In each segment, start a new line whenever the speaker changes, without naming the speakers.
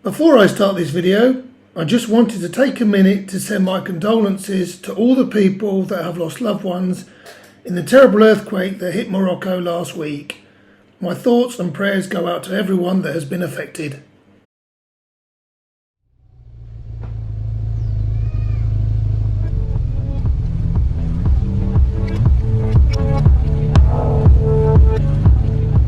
Before I start this video, I just wanted to take a minute to send my condolences to all the people that have lost loved ones in the terrible earthquake that hit Morocco last week. My thoughts and prayers go out to everyone that has been affected.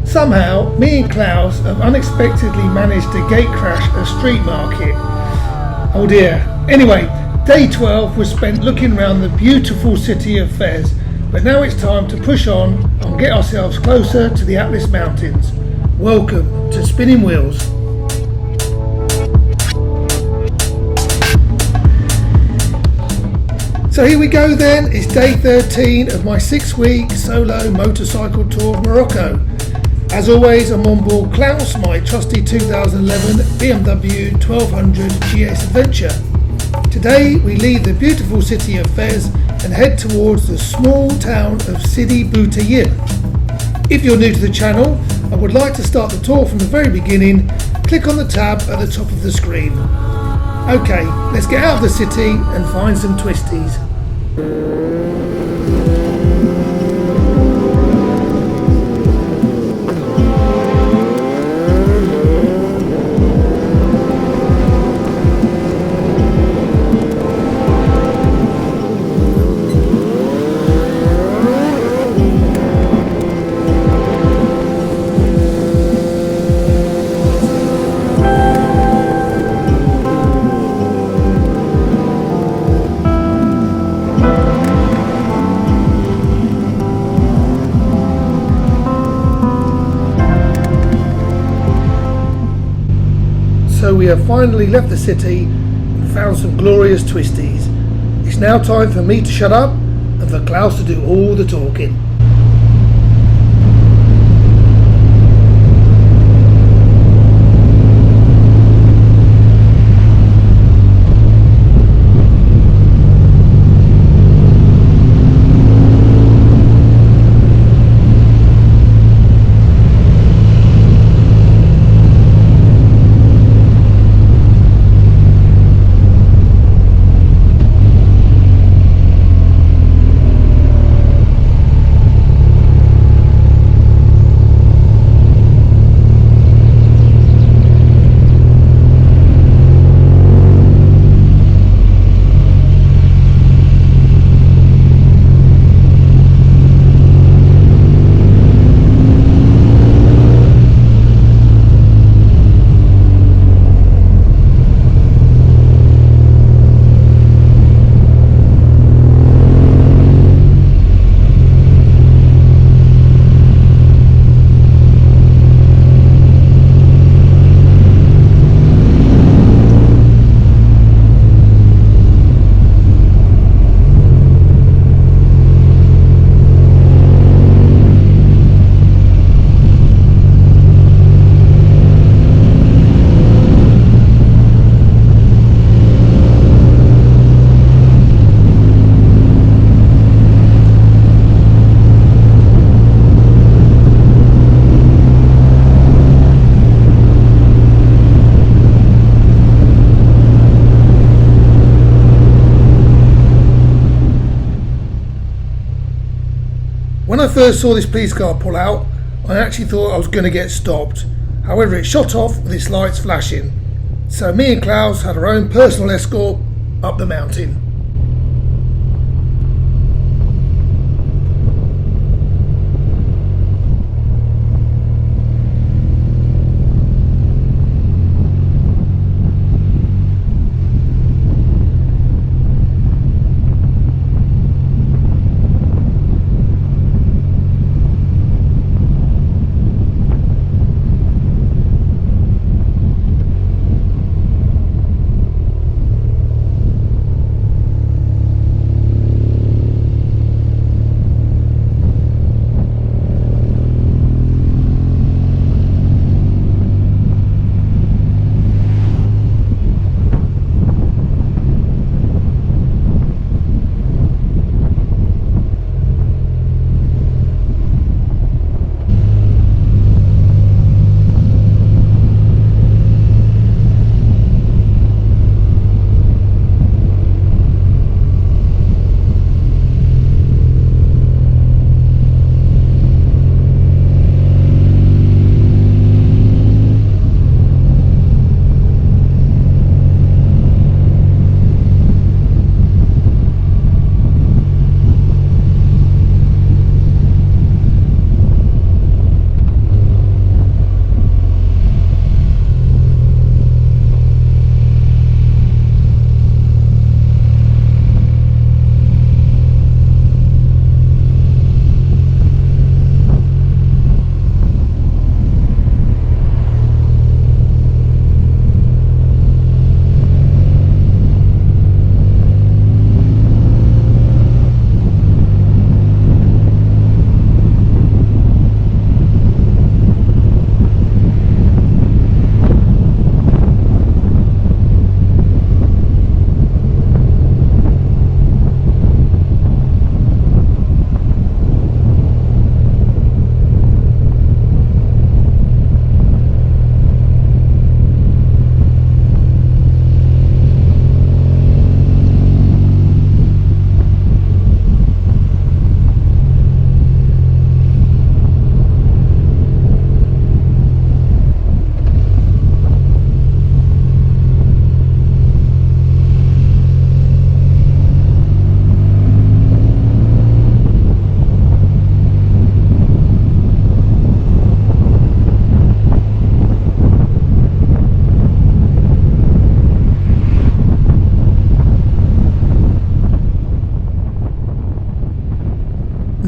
Somehow, me and Klaus have unexpectedly managed to gate crash a street market. Oh dear. Anyway, day 12 was spent looking around the beautiful city of Fez, but now it's time to push on and get ourselves closer to the Atlas Mountains. Welcome to Spinning Wheels. So here we go then, it's day 13 of my 6-week solo motorcycle tour of Morocco. As always, I'm on board Klaus, my trusty 2011 BMW 1200 GS Adventure. Today we leave the beautiful city of Fez and head towards the small town of Sidi Boutayeb. If you're new to the channel and would like to start the tour from the very beginning, click on the tab at the top of the screen. Okay, let's get out of the city and find some twisties. So we have finally left the city and found some glorious twisties. It's now time for me to shut up and for Klaus to do all the talking. When I first saw this police car pull out, I actually thought I was going to get stopped. However, it shot off with its lights flashing. So me and Klaus had our own personal escort up the mountain.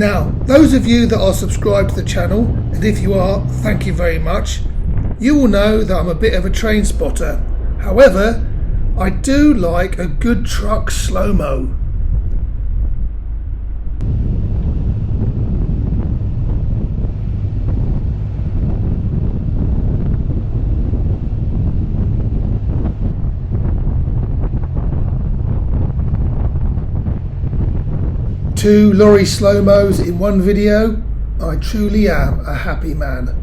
Now, those of you that are subscribed to the channel, and if you are, thank you very much, you will know that I'm a bit of a train spotter. However, I do like a good truck slow-mo. Two lorry slow-mos in one video, I truly am a happy man.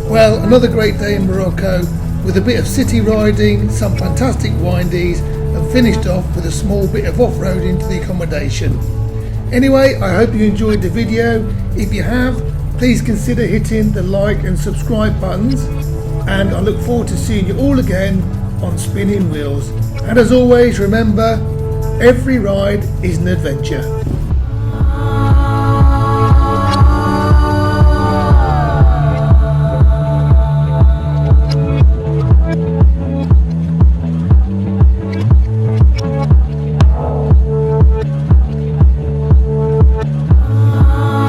Well, another great day in Morocco with a bit of city riding, some fantastic windies, and finished off with a small bit of off-roading to the accommodation. Anyway, I hope you enjoyed the video. If you have, please consider hitting the like and subscribe buttons, and I look forward to seeing you all again on Spinning Wheels. And as always, remember, every ride is an adventure.